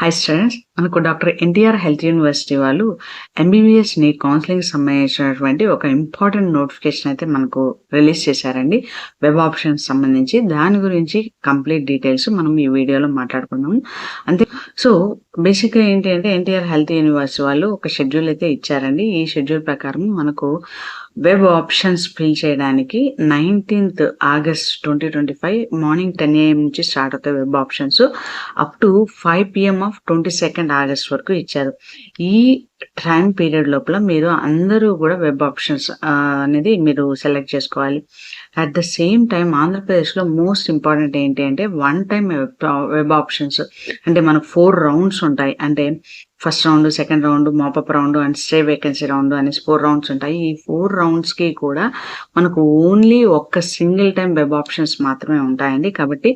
Hi students, మనకు doctor NTR health university వాళ్ళు MBBS NEET counselling సంబంధించినటువంటి ఒక ఇంపార్టెంట్ నోటిఫికేషన్ అయితే మనకు రిలీజ్ చేశారండి. వెబ్ ఆప్షన్స్ సంబంధించి దాని గురించి కంప్లీట్ డీటెయిల్స్ మనం ఈ వీడియోలో మాట్లాడుకున్నాము. అంతే. సో బేసిక్గా ఏంటి అంటే ఎన్టీఆర్ హెల్త్ యూనివర్సిటీ వాళ్ళు ఒక షెడ్యూల్ అయితే ఇచ్చారండి. ఈ షెడ్యూల్ ప్రకారం మనకు వెబ్ ఆప్షన్స్ ఫిల్ చేయడానికి 19th ఆగస్ట్ 2025 మార్నింగ్ 10 AM నుంచి స్టార్ట్ అవుతాయి web options. Up to 5 PM of 22nd August వరకు ఇచ్చారు. ఈ టైం పీరియడ్ లోపల మీరు అందరూ కూడా వెబ్ ఆప్షన్స్ అనేది మీరు సెలెక్ట్ చేసుకోవాలి. అట్ ద సేమ్ టైం ఆంధ్రప్రదేశ్లో మోస్ట్ ఇంపార్టెంట్ ఏంటి అంటే వన్ టైం వెబ్ ఆప్షన్స్ అంటే మనకు 4 రౌండ్స్ ఉంటాయి. అంటే first round, second round, mop up round and stray vacancy round అనేసి 4 రౌండ్స్ ఉంటాయి. ఈ 4 రౌండ్స్కి కూడా మనకు ఓన్లీ ఒక్క సింగిల్ టైం వెబ్ ఆప్షన్స్ మాత్రమే ఉంటాయండి. కాబట్టి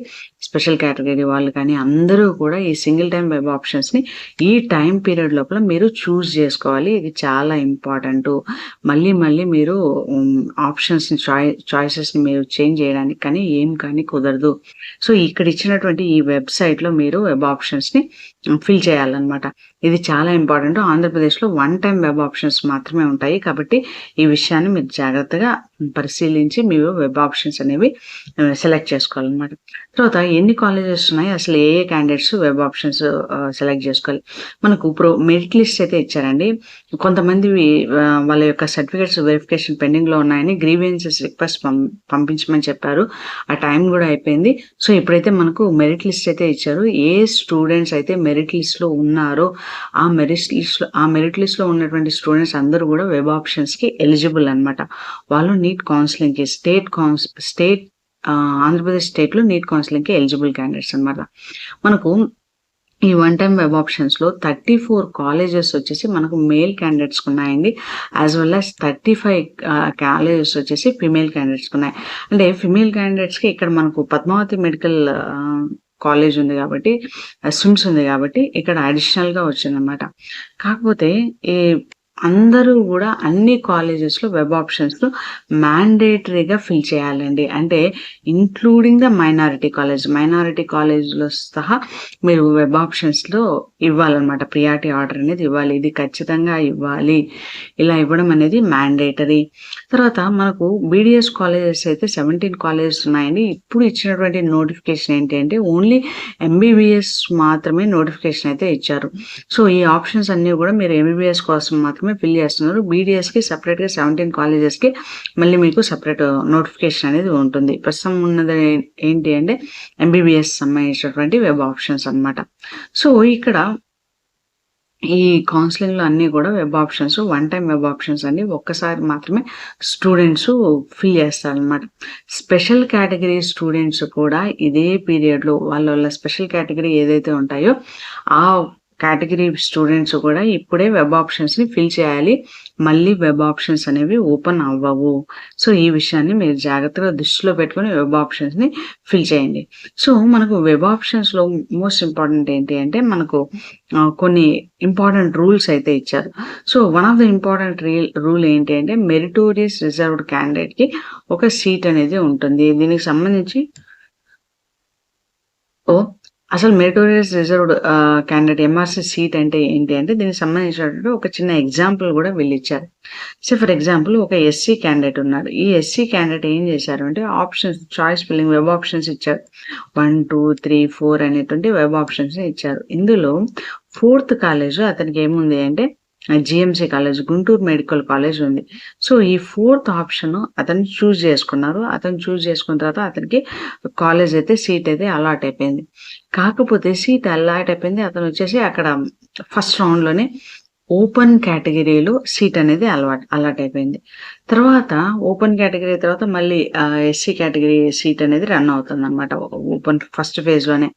స్పెషల్ కేటగిరీ వాళ్ళు కానీ అందరూ కూడా ఈ సింగిల్ టైం వెబ్ ఆప్షన్స్ని ఈ టైం పీరియడ్ లోపల మీరు చూస్ చేసుకోవాలి. ఇది చాలా ఇంపార్టెంట్. మళ్ళీ మీరు ఆప్షన్స్ని చాయిసెస్ని మీరు చేంజ్ చేయడానికి కానీ కుదరదు. సో ఇక్కడ ఇచ్చినటువంటి ఈ వెబ్సైట్లో మీరు వెబ్ ఆప్షన్స్ని ఫిల్ చేయాలన్నమాట. ఇది చాలా ఇంపార్టెంట్. ఆంధ్రప్రదేశ్లో వన్ టైం వెబ్ ఆప్షన్స్ మాత్రమే ఉంటాయి. కాబట్టి ఈ విషయాన్ని మీరు జాగ్రత్తగా పరిశీలించి మీరు వెబ్ ఆప్షన్స్ అనేవి సెలెక్ట్ చేసుకోవాలన్నమాట. తర్వాత ఎన్ని కాలేజెస్ ఉన్నాయి, అసలు ఏ క్యాండిడేట్స్ వెబ్ ఆప్షన్స్ సెలెక్ట్ చేసుకోవాలి. మనకు మెరిట్ లిస్ట్ అయితే ఇచ్చారండి. కొంతమంది వాళ్ళ యొక్క సర్టిఫికేట్స్ వెరిఫికేషన్ పెండింగ్లో ఉన్నాయని గ్రీవెన్సెస్ రిక్వెస్ట్ పంపించమని చెప్పారు. ఆ టైం కూడా అయిపోయింది. సో ఇప్పుడైతే మనకు మెరిట్ లిస్ట్ అయితే ఇచ్చారు. ఏ స్టూడెంట్స్ అయితే మెరిట్ లిస్ట్లో ఉన్నారో ఆ మెరిట్ లిస్ట్లో ఉన్నటువంటి స్టూడెంట్స్ అందరూ కూడా వెబ్ ఆప్షన్స్కి ఎలిజిబుల్ అనమాట. వాళ్ళు నీట్ కౌన్సిలింగ్కి స్టేట్ ఆంధ్రప్రదేశ్ స్టేట్లో నీట్ కౌన్సిలింగ్కి ఎలిజిబుల్ క్యాండిడేట్స్ అనమాట. మనకు ఈ వన్ టైం వెబ్ ఆప్షన్స్లో 34 కాలేజెస్ వచ్చేసి మనకు మేల్ క్యాండిడేట్స్కి ఉన్నాయండి. యాజ్ వెల్ యాజ్ 35 కాలేజెస్ వచ్చేసి ఫిమేల్ క్యాండిడేట్స్కి ఉన్నాయి. అంటే ఫిమేల్ క్యాండిడేట్స్కి ఇక్కడ మనకు పద్మావతి మెడికల్ కాలేజ్ ఉంది కాబట్టి, స్విమ్స్ ఉంది కాబట్టి ఇక్కడ అడిషనల్గా వచ్చిందనమాట. కాకపోతే ఈ అందరూ కూడా అన్ని కాలేజెస్లో వెబ్ ఆప్షన్స్లో మ్యాండేటరీగా ఫిల్ చేయాలండి. అంటే ఇంక్లూడింగ్ ద మైనారిటీ కాలేజ్లో సహా మీరు వెబ్ ఆప్షన్స్లో ఇవ్వాలన్నమాట. ప్రియారిటీ ఆర్డర్ అనేది ఇవ్వాలి. ఇది ఖచ్చితంగా ఇవ్వాలి. ఇలా ఇవ్వడం అనేది మ్యాండేటరీ. తర్వాత మనకు బీడిఎస్ కాలేజెస్ అయితే 17 కాలేజెస్ ఉన్నాయండి. ఇప్పుడు ఇచ్చినటువంటి నోటిఫికేషన్ ఏంటి అంటే ఓన్లీ ఎంబీబీఎస్ మాత్రమే నోటిఫికేషన్ అయితే ఇచ్చారు. సో ఈ ఆప్షన్స్ అన్నీ కూడా మీరు ఎంబీబీఎస్ కోసం మాత్రమే ఫిల్ చేస్తున్నారు. బీడిఎస్కి సపరేట్గా 17 కాలేజెస్కి మళ్ళీ మీకు సపరేట్ నోటిఫికేషన్ అనేది ఉంటుంది. ప్రస్తుతం ఉన్నది ఏంటి అంటే ఎంబీబీఎస్ సంబంధించినటువంటి వెబ్ ఆప్షన్స్ అనమాట. సో ఇక్కడ ఈ కౌన్సిలింగ్లో అన్నీ కూడా web options, one time web options అన్ని ఒక్కసారి మాత్రమే స్టూడెంట్స్ ఫిల్ చేస్తారనమాట. స్పెషల్ కేటగిరీ స్టూడెంట్స్ కూడా ఇదే పీరియడ్లో వాళ్ళ స్పెషల్ కేటగిరీ ఏదైతే ఉంటాయో ఆ కేటగిరీ స్టూడెంట్స్ కూడా ఇప్పుడే వెబ్ ఆప్షన్స్ని ఫిల్ చేయాలి. మళ్ళీ వెబ్ ఆప్షన్స్ అనేవి ఓపెన్ అవ్వవు. సో ఈ విషయాన్ని మీరు జాగ్రత్తగా దృష్టిలో పెట్టుకొని వెబ్ ఆప్షన్స్ని ఫిల్ చేయండి. సో మనకు వెబ్ ఆప్షన్స్లో మోస్ట్ ఇంపార్టెంట్ ఏంటి అంటే మనకు కొన్ని ఇంపార్టెంట్ రూల్స్ అయితే ఇచ్చారు. So one of the important rule ఏంటి అంటే మెరిటోరియస్ రిజర్వ్డ్ క్యాండిడేట్కి ఒక సీట్ అనేది ఉంటుంది. దీనికి సంబంధించి అసలు meritorious reserved candidate MRC seat అంటే ఏంటి అంటే దీనికి సంబంధించినటువంటి ఒక చిన్న ఎగ్జాంపుల్ కూడా వీళ్ళు ఇచ్చారు. సో ఫర్ ఎగ్జాంపుల్ ఒక ఎస్సీ క్యాండిడేట్ ఉన్నాడు. ఈ ఎస్సీ క్యాండిడేట్ ఏం చేశారు అంటే options choice filling web options ఇచ్చారు. 1, 2, 3, 4 అనేటువంటి వెబ్ ఆప్షన్స్ ఇచ్చారు. ఇందులో 4th కాలేజ్ అతనికి ఏముంది అంటే GMC college, Guntur medical college ఉంది. సో ఈ 4th ఆప్షన్ అతను చూస్ చేసుకున్నారు. అతను చూస్ చేసుకున్న తర్వాత అతనికి కాలేజ్ అయితే సీట్ అయితే అలాట్ అయిపోయింది. కాకపోతే సీట్ అలాట్ అయిపోయింది. అతను వచ్చేసి అక్కడ ఫస్ట్ రౌండ్లోనే ఓపెన్ కేటగిరీలో సీట్ అనేది అలాట్ అయిపోయింది. తర్వాత ఓపెన్ కేటగిరీ తర్వాత మళ్ళీ ఎస్సీ కేటగిరీ సీట్ అనేది రన్ అవుతుంది అనమాట ఓపెన్ ఫస్ట్ ఫేజ్లోనే.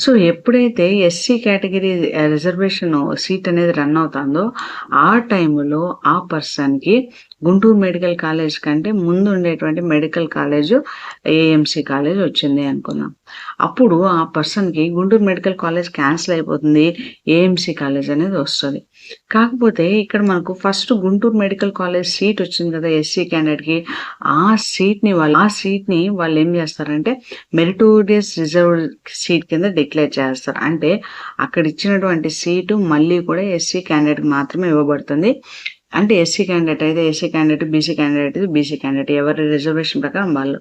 సో ఎప్పుడైతే ఎస్సీ కేటగిరీ రిజర్వేషన్ సీట్ అనేది రన్ అవుతుందో ఆ టైంలో ఆ పర్సన్కి గుంటూరు మెడికల్ కాలేజ్ కంటే ముందు ఉండేటువంటి మెడికల్ కాలేజ్ ఏఎంసీ కాలేజ్ వచ్చింది అనుకుందాం. అప్పుడు ఆ పర్సన్‌కి గుంటూరు మెడికల్ కాలేజ్ క్యాన్సిల్ అయిపోతుంది. ఏఎంసీ కాలేజ్ అనేది వస్తది. కాకపోతే ఇక్కడ మనకు first Guntur medical college seat వచ్చింది కదా! ఎస్సీ క్యాండిడేట్‌కి. ఆ సీట్‌ని వాళ్ళేం చేస్తారంటే మెరిటోరియస్ రిజర్వ్డ్ సీట్ కింద డిక్లేర్ చేస్తారు. అంటే అక్కడ ఇచ్చినటువంటి సీటు మళ్ళీ కూడా ఎస్సీ క్యాండిడేట్‌కి మాత్రమే ఇవ్వబడుతుంది. అంటే ఎస్సీ క్యాండిడేట్ అయితే ఎస్సీ క్యాండిడేట్, బీసీ క్యాండిడేట్ అయితే బీసీ క్యాండిడేట్ ఎవరి రిజర్వేషన్ ప్రకారం వాళ్ళు.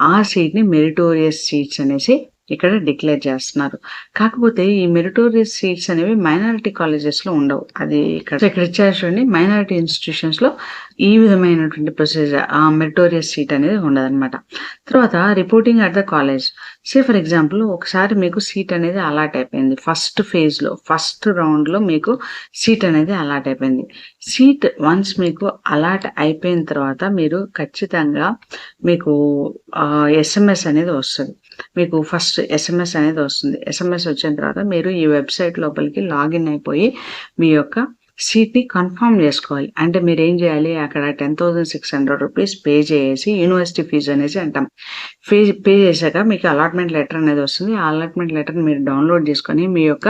ఆ సీట్‌ని మెరిటోరియస్ సీట్స్ అనేసి ఇక్కడ డిక్లేర్ చేస్తున్నారు. కాకపోతే ఈ మెరిటోరియస్ సీట్స్ అనేవి మైనారిటీ కాలేజెస్‌లో ఉండవు. అది ఇక్కడ ఇచ్చారు చూడండి. మైనారిటీ ఇన్‌స్టిట్యూషన్స్‌లో ఈ విధమైనటువంటి ప్రొసీజర్ మెరిటోరియస్ సీట్ అనేది ఉండదనమాట. తర్వాత reporting at the college. For example ఒకసారి మీకు సీట్ అనేది అలాట్ అయిపోయింది. ఫస్ట్ రౌండ్‌లో మీకు సీట్ అనేది అలాట్ అయిపోయింది. సీట్ వన్స్ మీకు అలాట్ అయిపోయిన తర్వాత మీరు ఖచ్చితంగా మీకు ఎస్ఎంఎస్ అనేది వస్తది. మీకు ఫస్ట్ ఎస్ఎంఎస్ అనేది వస్తుంది. ఎస్ఎంఎస్ వచ్చిన తర్వాత మీరు ఈ వెబ్‌సైట్ లోపలికి లాగిన్ అయిపోయి మీ యొక్క సీట్‌ని కన్ఫర్మ్ చేసుకోవాలి. అంటే మీరేం చేయాలి, అక్కడ ₹10,600 పే చేసేసి యూనివర్సిటీ ఫీజు అనేసి అంటాం. పే చేశాక మీకు అలాట్‌మెంట్ లెటర్ అనేది వస్తుంది. ఆ అలాట్‌మెంట్ లెటర్‌ని మీరు డౌన్‌లోడ్ చేసుకొని మీ యొక్క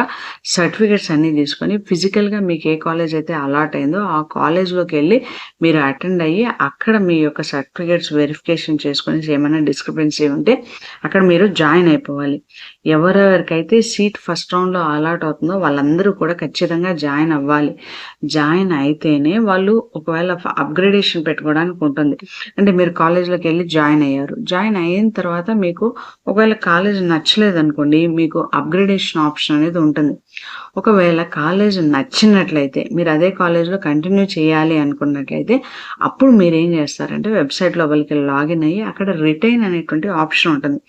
సర్టిఫికేట్స్ అన్నీ తీసుకొని ఫిజికల్‌గా మీకు ఏ కాలేజ్ అయితే అలాట్ అయిందో ఆ కాలేజ్‌లోకెళ్ళి మీరు అటెండ్ అయ్యి అక్కడ మీ యొక్క సర్టిఫికేట్స్ వెరిఫికేషన్ చేసుకొని ఏమైనా డిస్క్రిపెన్సీ ఉంటే అక్కడ మీరు జాయిన్ అయిపోవాలి. ఎవరెవరికైతే సీట్ ఫస్ట్ రౌండ్‌లో అలాట్ అవుతుందో వాళ్ళందరూ కూడా ఖచ్చితంగా జాయిన్ అవ్వాలి. జాయిన్ అయితేనే వాళ్ళు ఒకవేళ అప్‌గ్రేడేషన్ పెట్టుకోవడానికి ఉంటుంది. అంటే మీరు కాలేజ్‌లోకెళ్ళి జాయిన్ అయ్యారు. జాయిన్ అయిన తర్వాత మీకు ఒకవేళ కాలేజ్ నచ్చలేదనుకోండి, మీకు అప్‌గ్రేడేషన్ ఆప్షన్ అనేది ఉంటుంది. ఒకవేళ కాలేజ్ నచ్చినట్లయితే మీరు అదే కాలేజ్‌లో కంటిన్యూ చేయాలి అనుకున్నట్లయితే అప్పుడు మీరేం చేస్తారంటే వెబ్‌సైట్ లోపలికి లాగిన్ అయ్యి అక్కడ రిటైన్ అనేటువంటి ఆప్షన్ ఉంటుంది.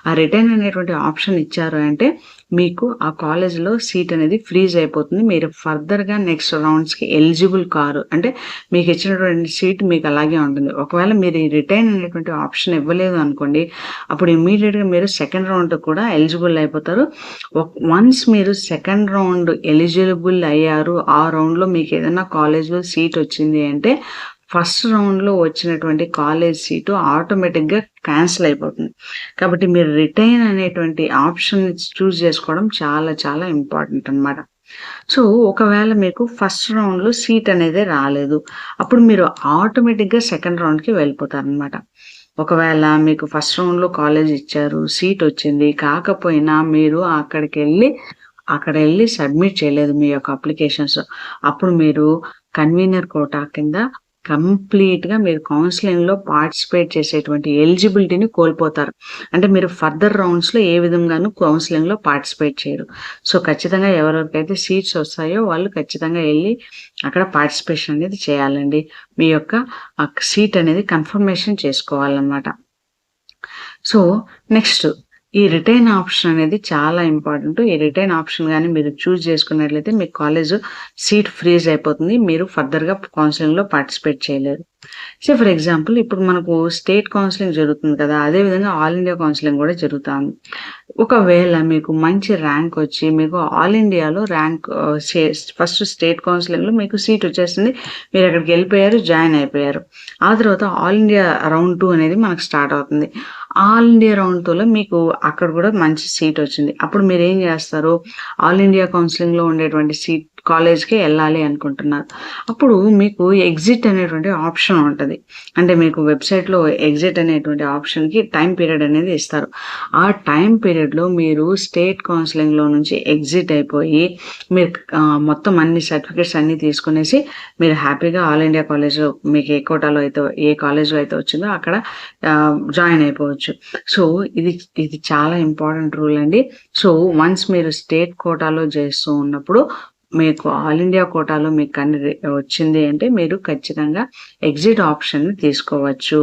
ఆ రిటైన్ అనేటువంటి ఆప్షన్ ఇచ్చారు అంటే మీకు ఆ కాలేజ్‌లో సీట్ అనేది ఫ్రీజ్ అయిపోతుంది. మీరు ఫర్దర్‌గా నెక్స్ట్ రౌండ్స్‌కి ఎలిజిబుల్ కారు. అంటే మీకు ఇచ్చినటువంటి సీట్ మీకు అలాగే ఉంటుంది. ఒకవేళ మీరు ఈ రిటైన్ అనేటువంటి ఆప్షన్ ఇవ్వలేదు అనుకోండి, అప్పుడు ఇమ్మీడియేట్‌గా మీరు సెకండ్ రౌండ్‌కి కూడా ఎలిజిబుల్ అయిపోతారు. వన్స్ మీరు సెకండ్ రౌండ్ ఎలిజిబుల్ అయ్యారు. ఆ రౌండ్‌లో మీకు ఏదైనా కాలేజ్‌లో సీట్ వచ్చింది అంటే ఫస్ట్ రౌండ్‌లో వచ్చినటువంటి కాలేజ్ సీటు ఆటోమేటిక్‌గా క్యాన్సిల్ అయిపోతుంది. కాబట్టి మీరు రిటైన్ అనేటువంటి ఆప్షన్‌ని చూజ్ చేసుకోవడం చాలా చాలా ఇంపార్టెంట్ అన్నమాట. సో, ఒకవేళ మీకు ఫస్ట్ రౌండ్‌లో సీట్ అనేది రాలేదు. అప్పుడు మీరు ఆటోమేటిక్‌గా సెకండ్ రౌండ్‌కి వెళ్ళిపోతారన్నమాట. ఒకవేళ మీకు ఫస్ట్ రౌండ్‌లో కాలేజ్ ఇచ్చారు, సీట్ వచ్చింది. కాకపోయినా మీరు అక్కడెళ్ళి సబ్మిట్ చేయలేదు మీ యొక్క అప్లికేషన్స్. అప్పుడు మీరు కన్వీనర్ కోటా కింద కంప్లీట్‌గా మీరు కౌన్సెలింగ్‌లో పార్టిసిపేట్ చేసేటువంటి ఎలిజిబిలిటీని కోల్పోతారు. అంటే మీరు ఫర్దర్ రౌండ్స్‌లో ఏ విధంగాను కౌన్సెలింగ్‌లో పార్టిసిపేట్ చేయరు. సో, ఖచ్చితంగా ఎవరెవరికైతే సీట్స్ వస్తాయో వాళ్ళు ఖచ్చితంగా ఎళ్లి అక్కడ పార్టిసిపేషన్ అనేది చేయాలండి. మీ యొక్క సీట్ అనేది కన్ఫర్మేషన్ చేసుకోవాలన్నమాట. సో, నెక్స్ట్ ఈ రిటైన్ ఆప్షన్ అనేది చాలా ఇంపార్టెంట్. ఈ రిటైన్ ఆప్షన్ గాని మీరు చూజ్ చేసుకున్నట్లయితే మీ కాలేజ్ సీట్ ఫ్రీజ్ అయిపోతుంది. మీరు ఫర్దర్‌గా కౌన్సెలింగ్‌లో పార్టిసిపేట్ చేయలేరు. ఫర్ ఎగ్జాంపుల్ ఇప్పుడు మనకు స్టేట్ కౌన్సెలింగ్ జరుగుతుంది కదా! అదే విధంగా ఆల్ ఇండియా కౌన్సెలింగ్ కూడా జరుగుతా ఉంది. ఒకవేళ మీకు మంచి ర్యాంక్ వచ్చి మీకు ఆల్ ఇండియాలో ర్యాంక్ ఫస్ట్ స్టేట్ కౌన్సెలింగ్‌లో మీకు సీట్ వచ్చేసింది. మీరు అక్కడికి వెళ్ళిపోయారు, జాయిన్ అయిపోయారు. ఆ తర్వాత ఆల్ ఇండియా రౌండ్ 2 అనేది మనకు స్టార్ట్ అవుతుంది. ఆల్ ఇండియా రౌండ్ 2లో మీకు అక్కడ కూడా మంచి సీట్ వచ్చింది. అప్పుడు మీరేం చేస్తారు? ఆల్ ఇండియా కౌన్సెలింగ్‌లో ఉండేటువంటి సీట్ కాలేజ్‌కే ఎళ్ళాలి అనుకుంటున్నారు. అప్పుడు మీకు ఎగ్జిట్ అనేటువంటి ఆప్షన్ ఉంటది. అంటే మీకు వెబ్‌సైట్‌లో ఎగ్జిట్ అనేటువంటి ఆప్షన్‌కి టైమ్ పీరియడ్ అనేది ఇస్తారు. ఆ టైమ్ పీరియడ్‌లో మీరు స్టేట్ కౌన్సెలింగ్‌లో నుంచి ఎగ్జిట్ అయిపోయి మీరు మొత్తం అన్ని సర్టిఫికేట్స్ అన్నీ తీసుకునేసి మీరు హ్యాపీగా ఆల్ ఇండియా కాలేజ్‌లో మీకు ఏ కోటాలో అయితే ఏ కాలేజ్‌లో అయితే వచ్చిందో అక్కడ జాయిన్ అయిపోవచ్చు. సో, ఇది చాలా ఇంపార్టెంట్ రూల్ అండి. సో, వన్స్ మీరు స్టేట్ కోటాలో చేస్తూ ఉన్నప్పుడు మీకు ఆల్ ఇండియా కోటాలో మీకు వచ్చింది అంటే మీరు ఖచ్చితంగా ఎగ్జిట్ ఆప్షన్‌ని తీసుకోవచ్చు.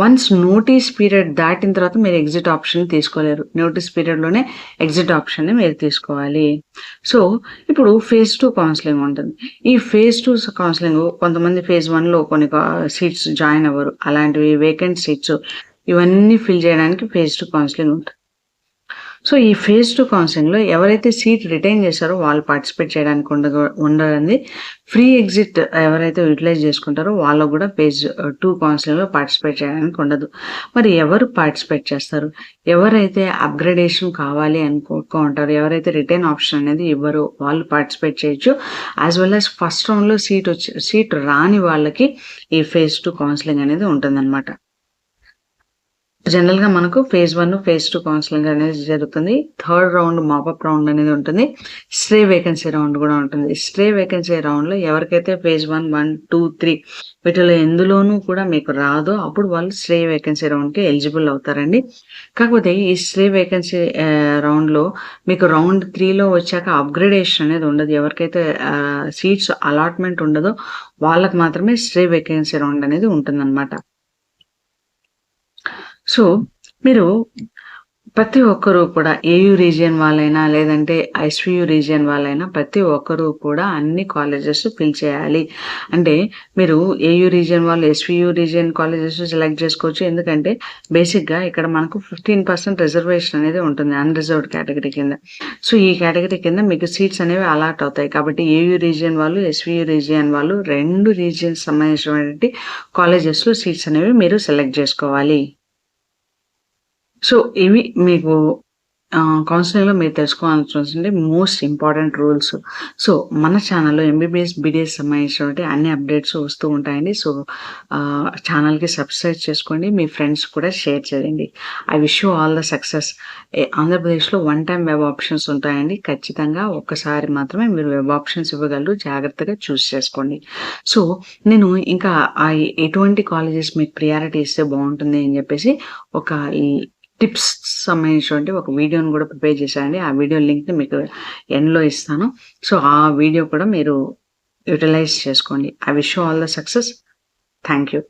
వన్స్ నోటీస్ పీరియడ్ దాటిన తర్వాత మీరు ఎగ్జిట్ ఆప్షన్ తీసుకోలేరు. నోటీస్ పీరియడ్‌లోనే ఎగ్జిట్ ఆప్షన్‌ని మీరు తీసుకోవాలి. సో, ఇప్పుడు ఫేజ్ 2 కౌన్సెలింగ్ ఉంటుంది. ఈ ఫేజ్ 2 కౌన్సెలింగ్ కొంతమంది ఫేజ్ 1లో కొన్ని సీట్స్ జాయిన్ అవ్వరు. అలాంటివి వేకెంట్ సీట్స్ ఇవన్నీ ఫిల్ చేయడానికి ఫేజ్ 2 కౌన్సెలింగ్ ఉంటుంది. సో, ఈ ఫేజ్ 2 కౌన్సెలింగ్‌లో ఎవరైతే సీట్ రిటైన్ చేశారో వాళ్ళు పార్టిసిపేట్ చేయడానికి ఉండదండి. ఫ్రీ ఎగ్జిట్ ఎవరైతే యుటిలైజ్ చేసుకుంటారో వాళ్ళకి కూడా ఫేజ్ 2 కౌన్సెలింగ్‌లో పార్టిసిపేట్ చేయడానికి ఉండదు. మరి ఎవరు పార్టిసిపేట్ చేస్తారు? ఎవరైతే అప్‌గ్రేడేషన్ కావాలి ఉంటారో, ఎవరైతే రిటైన్ ఆప్షన్ అనేది ఇవ్వరో వాళ్ళు పార్టిసిపేట్ చేయొచ్చు. యాస్ వెల్ యాస్ ఫస్ట్ రౌండ్‌లో సీట్ రాని వాళ్ళకి ఈ ఫేజ్ 2 కౌన్సెలింగ్ అనేది ఉంటుందన్నమాట. జనరల్‌గా మనకు ఫేజ్ 1, ఫేజ్ 2 కౌన్సెలింగ్ అనేది జరుగుతుంది. థర్డ్ రౌండ్ మాపప్ రౌండ్ అనేది ఉంటుంది. స్ట్రే వేకెన్సీ రౌండ్ కూడా ఉంటుంది. స్ట్రే వేకెన్సీ రౌండ్‌లో ఎవరికైతే ఫేజ్ 1, 2, 3 వీటిలో ఎందులోనూ కూడా మీకు రాదో అప్పుడు వాళ్ళు స్ట్రే వేకెన్సీ రౌండ్‌కి ఎలిజిబుల్ అవుతారండి. కాకపోతే ఈ స్ట్రే వేకెన్సీ రౌండ్‌లో మీకు రౌండ్ 3లో వచ్చాక అప్‌గ్రేడేషన్ అనేది ఉండదు. ఎవరికైతే సీట్స్ అలాట్‌మెంట్ ఉండదో వాళ్ళకి మాత్రమే స్ట్రే వేకెన్సీ రౌండ్ అనేది ఉంటుందన్నమాట. సో, మీరు ప్రతి ఒక్కరు కూడా ఏయూ రీజియన్ వాళ్ళైనా, లేదంటే ఎస్‌వీయూ రీజియన్ వాళ్ళైనా ప్రతి ఒక్కరు కూడా అన్ని కాలేజెస్ ఫిల్ చేయాలి. అంటే మీరు ఏయూ రీజియన్ వాళ్ళు ఎస్‌వీయూ రీజియన్ కాలేజెస్ సెలెక్ట్ చేసుకోవచ్చు. ఎందుకంటే బేసిక్‌గా ఇక్కడ మనకు 15% రిజర్వేషన్ అనేది ఉంటుంది అన్‌రిజర్వ్డ్ కేటగిరీ కింద. సో, ఈ కేటగిరీ కింద మీకు సీట్స్ అనేవి అలాట్ అవుతాయి. కాబట్టి ఏయూ రీజియన్ వాళ్ళు, ఎస్‌వీయూ రీజియన్ వాళ్ళు 2 రీజియన్స్ సంబంధించినటువంటి కాలేజెస్‌లో సీట్స్ అనేవి మీరు సెలెక్ట్ చేసుకోవాలి. సో, ఇవి మీకు కౌన్సెలింగ్‌లో మీరు తెలుసుకోవాల్సినటువంటి మోస్ట్ ఇంపార్టెంట్ రూల్స్. సో, మన ఛానల్‌లో ఎంబీబీఎస్, బీడీఎస్ సంబంధించినటువంటి అన్ని అప్డేట్స్ వస్తూ ఉంటాయండి. సో, ఛానల్‌కి సబ్స్క్రైబ్ చేసుకోండి. మీ ఫ్రెండ్స్ కూడా షేర్ చేయండి. I wish you all the success. ఆంధ్రప్రదేశ్‌లో వన్ టైమ్ వెబ్ ఆప్షన్స్ ఉంటాయండి. ఖచ్చితంగా ఒక్కసారి మాత్రమే మీరు వెబ్ ఆప్షన్స్ ఇవ్వగలరు. జాగ్రత్తగా చూస్ చేసుకోండి. సో, నేను ఇంకా ఎటువంటి కాలేజెస్ మీకు ప్రియారిటీ ఇస్తే బావుంటుంది అని చెప్పేసి ఒక ఈ టిప్స్ సంబంధించినటువంటి ఒక వీడియోని కూడా ప్రిపేర్ చేశానండి. ఆ వీడియో లింక్‌ని మీకు ఎండ్‌లో ఇస్తాను. సో, ఆ వీడియో కూడా మీరు యుటిలైజ్ చేసుకోండి. I wish you all the success. Thank you.